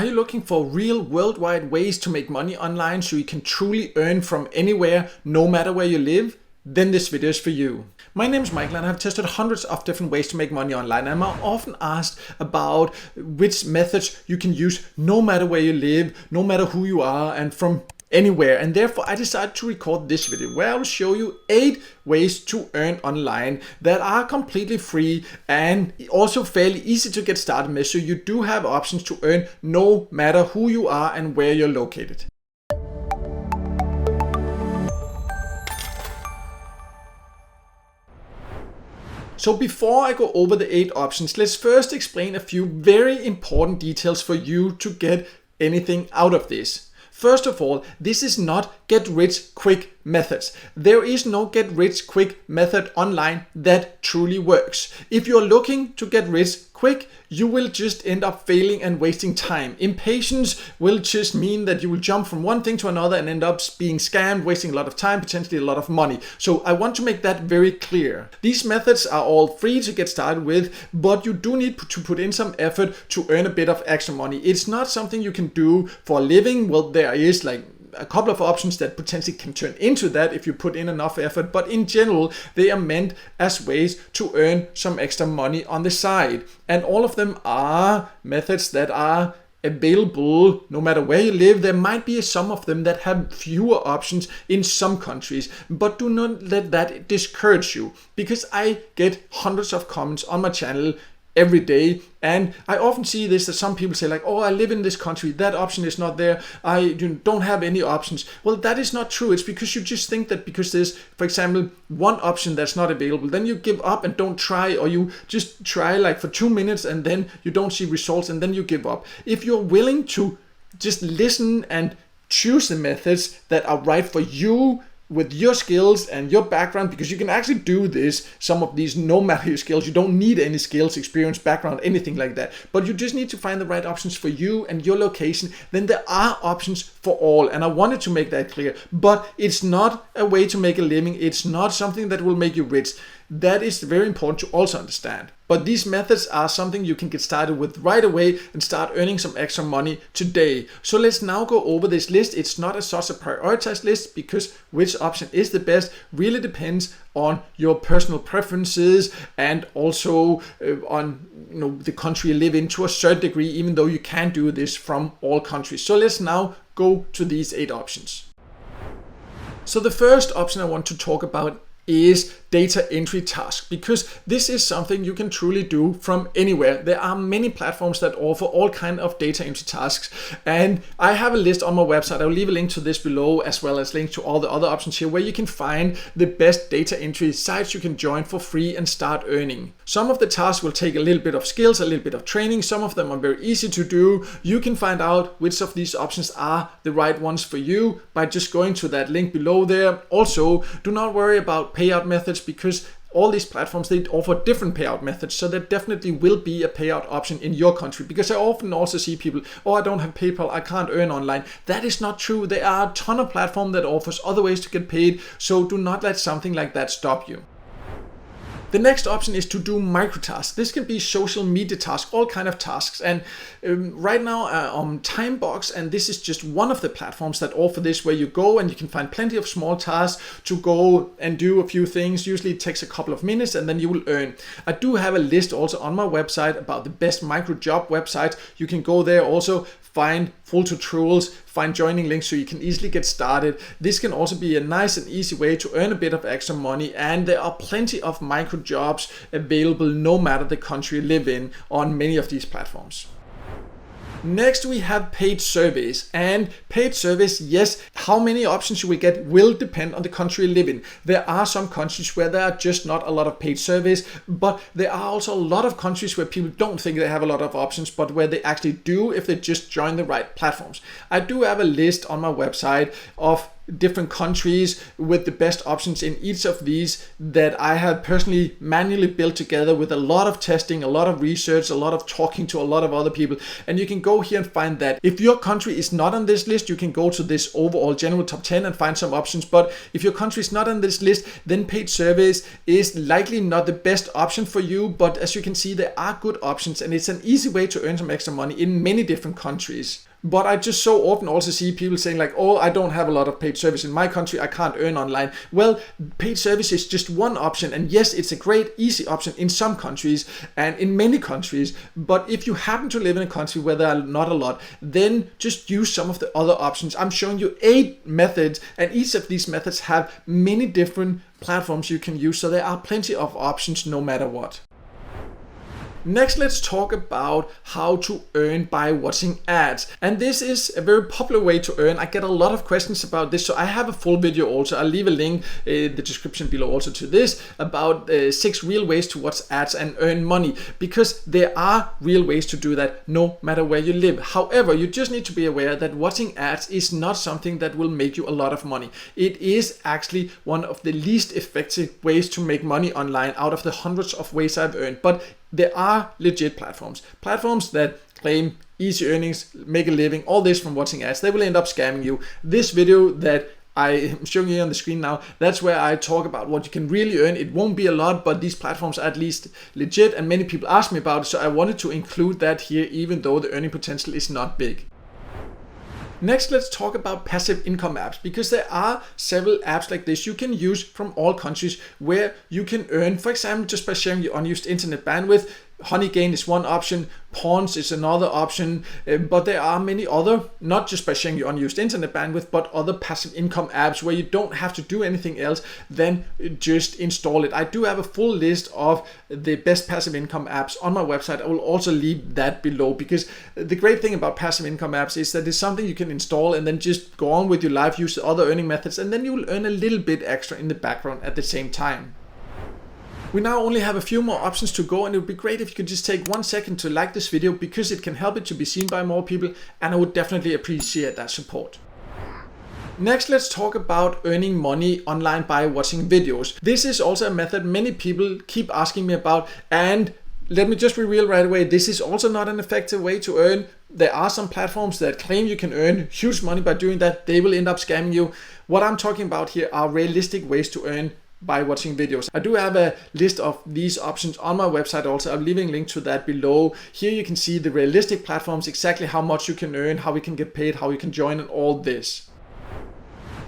Are you looking for real worldwide ways to make money online so you can truly earn from anywhere, no matter where you live? Then this video is for you. My name is Michael and I've tested hundreds of different ways to make money online. I'm often asked about which methods you can use no matter where you live, no matter who you are, and from anywhere. And therefore I decided to record this video where I will show you 8 ways to earn online that are completely free and also fairly easy to get started with, so you do have options to earn no matter who you are and where you're located. So before I go over the 8 options, let's first explain a few very important details for you to get anything out of this. First of all, this is not get rich quick methods. There is no get rich quick method online that truly works. If you're looking to get rich quick, you will just end up failing and wasting time. Impatience will just mean that you will jump from one thing to another and end up being scammed, wasting a lot of time, potentially a lot of money. So I want to make that very clear. These methods are all free to get started with, but you do need to put in some effort to earn a bit of extra money. It's not something you can do for a living. Well, there is like a couple of options that potentially can turn into that if you put in enough effort, but in general they are meant as ways to earn some extra money on the side, and all of them are methods that are available no matter where you live. There might be some of them that have fewer options in some countries, but do not let that discourage you, because I get hundreds of comments on my channel every day, and I often see this, that some people say like, oh, I live in this country, that option is not there, I don't have any options. Well, that is not true. It's because you just think that because there's, for example, one option that's not available, then you give up and don't try, or you just try like for 2 minutes and then you don't see results and then you give up. If you're willing to just listen and choose the methods that are right for you, with your skills and your background, because you can actually do this, some of these no matter your skills, you don't need any skills, experience, background, anything like that, but you just need to find the right options for you and your location. Then there are options for all, and I wanted to make that clear. But it's not a way to make a living, it's not something that will make you rich. That is very important to also understand. But these methods are something you can get started with right away and start earning some extra money today. So let's now go over this list. It's not such a prioritized list, because which option is the best really depends on your personal preferences and also on the country you live in to a certain degree, even though you can do this from all countries. So let's now go to these 8 options. So the first option I want to talk about is data entry tasks, because this is something you can truly do from anywhere. There are many platforms that offer all kinds of data entry tasks, and I have a list on my website. I'll leave a link to this below, as well as links to all the other options here, where you can find the best data entry sites you can join for free and start earning. Some of the tasks will take a little bit of skills, a little bit of training. Some of them are very easy to do. You can find out which of these options are the right ones for you by just going to that link below there. Also, do not worry about payout methods, because all these platforms, they offer different payout methods, so there definitely will be a payout option in your country. Because I often also see people, oh, I don't have PayPal, I can't earn online. That is not true. There are a ton of platforms that offers other ways to get paid, so do not let something like that stop you. The next option is to do micro tasks. This can be social media tasks, all kind of tasks. And right now on Timebox, and this is just one of the platforms that offer this, where you go and you can find plenty of small tasks to go and do a few things. Usually it takes a couple of minutes and then you will earn. I do have a list also on my website about the best micro job websites. You can go there also, find full tutorials, find joining links so you can easily get started. This can also be a nice and easy way to earn a bit of extra money, and there are plenty of micro jobs available no matter the country you live in on many of these platforms. Next, we have paid surveys. And paid surveys, yes, how many options you will get will depend on the country you live in. There are some countries where there are just not a lot of paid surveys, but there are also a lot of countries where people don't think they have a lot of options, but where they actually do if they just join the right platforms. I do have a list on my website of different countries with the best options in each of these that I have personally manually built together with a lot of testing, a lot of research, a lot of talking to a lot of other people. And you can go here and find that. If your country is not on this list, you can go to this overall general top 10 and find some options. But if your country is not on this list, then paid surveys is likely not the best option for you. But as you can see, there are good options and it's an easy way to earn some extra money in many different countries. But I just so often also see people saying like, oh, I don't have a lot of paid service in my country, I can't earn online. Well, paid service is just one option, and yes, it's a great easy option in some countries and in many countries. But if you happen to live in a country where there are not a lot, then just use some of the other options. I'm showing you 8 methods, and each of these methods have many different platforms you can use, so there are plenty of options no matter what. Next, let's talk about how to earn by watching ads. And this is a very popular way to earn. I get a lot of questions about this, so I have a full video also. I'll leave a link in the description below also to this about 6 real ways to watch ads and earn money, because there are real ways to do that no matter where you live. However, you just need to be aware that watching ads is not something that will make you a lot of money. It is actually one of the least effective ways to make money online out of the hundreds of ways I've earned. But there are legit platforms that claim easy earnings, make a living, all this from watching ads. They will end up scamming you. This video that I am showing you on the screen now, that's where I talk about what you can really earn. It won't be a lot, but these platforms are at least legit, and many people ask me about it, so I wanted to include that here even though the earning potential is not big. Next, let's talk about passive income apps, because there are several apps like this you can use from all countries where you can earn, for example, just by sharing your unused internet bandwidth. Honeygain is one option, Pawns is another option, but there are many other, not just by sharing your unused internet bandwidth, but other passive income apps where you don't have to do anything else than just install it. I do have a full list of the best passive income apps on my website. I will also leave that below, because the great thing about passive income apps is that it's something you can install and then just go on with your life, use other earning methods, and then you will earn a little bit extra in the background at the same time. We now only have a few more options to go, and it would be great if you could just take 1 second to like this video, because it can help it to be seen by more people, and I would definitely appreciate that support. Next, let's talk about earning money online by watching videos. This is also a method many people keep asking me about, and let me just reveal right away, this is also not an effective way to earn. There are some platforms that claim you can earn huge money by doing that. They will end up scamming you. What I'm talking about here are realistic ways to earn by watching videos. I do have a list of these options on my website also. I'm leaving a link to that below. Here you can see the realistic platforms, exactly how much you can earn, how you can get paid, how you can join, and all this.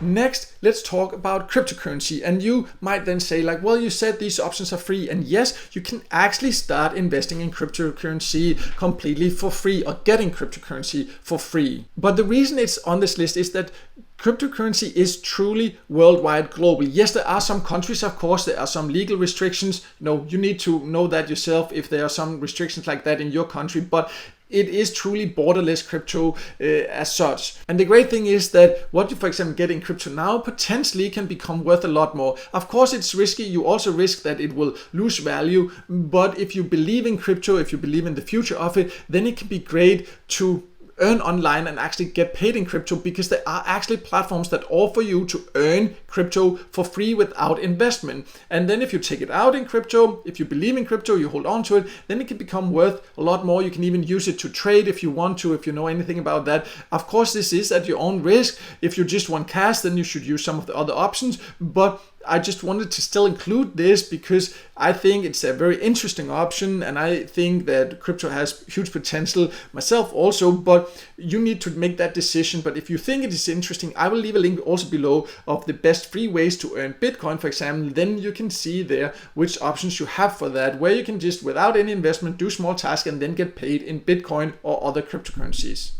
Next, let's talk about cryptocurrency. And you might then say like, well, you said these options are free. And yes, you can actually start investing in cryptocurrency completely for free, or getting cryptocurrency for free. But the reason it's on this list is that cryptocurrency is truly worldwide, global. Yes, there are some countries, of course, there are some legal restrictions. You need to know that yourself if there are some restrictions like that in your country, but it is truly borderless crypto as such. And the great thing is that what you, for example, get in crypto now potentially can become worth a lot more. Of course, it's risky. You also risk that it will lose value. But if you believe in crypto, if you believe in the future of it, then it can be great to earn online and actually get paid in crypto, because there are actually platforms that offer you to earn crypto for free without investment. And then if you take it out in crypto, if you believe in crypto, you hold on to it, then it can become worth a lot more. You can even use it to trade if you want to, if you know anything about that. Of course, this is at your own risk. If you just want cash, then you should use some of the other options. But I just wanted to still include this because I think it's a very interesting option, and I think that crypto has huge potential myself also, but you need to make that decision. But if you think it is interesting, I will leave a link also below of the best free ways to earn Bitcoin, for example. Then you can see there which options you have for that, where you can just without any investment do small tasks and then get paid in Bitcoin or other cryptocurrencies.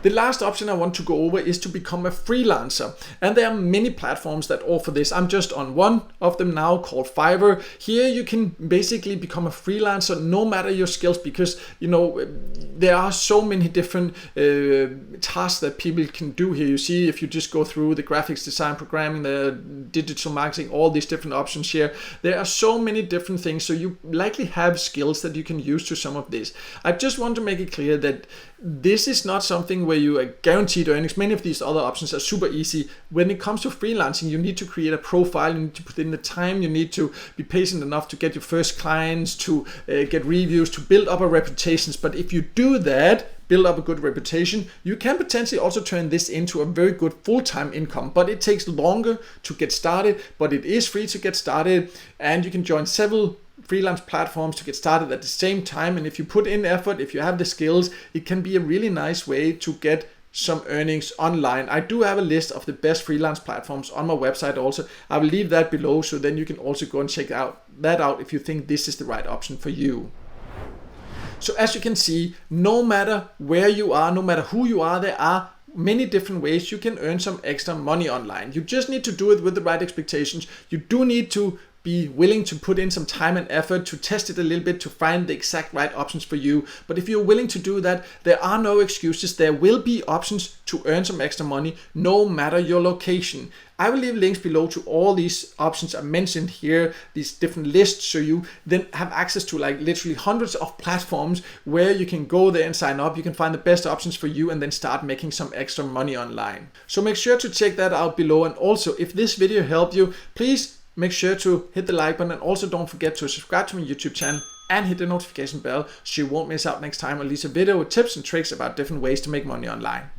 The last option I want to go over is to become a freelancer. And there are many platforms that offer this. I'm just on one of them now called Fiverr. Here you can basically become a freelancer no matter your skills, because there are so many different tasks that people can do here. You see, if you just go through the graphics design, programming, the digital marketing, all these different options here, there are so many different things. So you likely have skills that you can use to some of this. I just want to make it clear that this is not something where you are guaranteed earnings. Many of these other options are super easy. When it comes to freelancing, you need to create a profile, you need to put in the time, you need to be patient enough to get your first clients, to get reviews, to build up a reputation. But if you do that, build up a good reputation, you can potentially also turn this into a very good full-time income. But it takes longer to get started, but it is free to get started, and you can join several freelance platforms to get started at the same time. And if you put in effort, if you have the skills, it can be a really nice way to get some earnings online. I do have a list of the best freelance platforms on my website also. I will leave that below, so then you can also go and check that out if you think this is the right option for you. So as you can see, no matter where you are, no matter who you are, there are many different ways you can earn some extra money online. You just need to do it with the right expectations. You do need to be willing to put in some time and effort to test it a little bit to find the exact right options for you. But if you're willing to do that, there are no excuses. There will be options to earn some extra money no matter your location. I will leave links below to all these options I mentioned here, these different lists, so you then have access to like literally hundreds of platforms where you can go there and sign up. You can find the best options for you and then start making some extra money online. So make sure to check that out below. And also, if this video helped you, please make sure to hit the like button, and also don't forget to subscribe to my YouTube channel and hit the notification bell so you won't miss out next time I release a video with tips and tricks about different ways to make money online.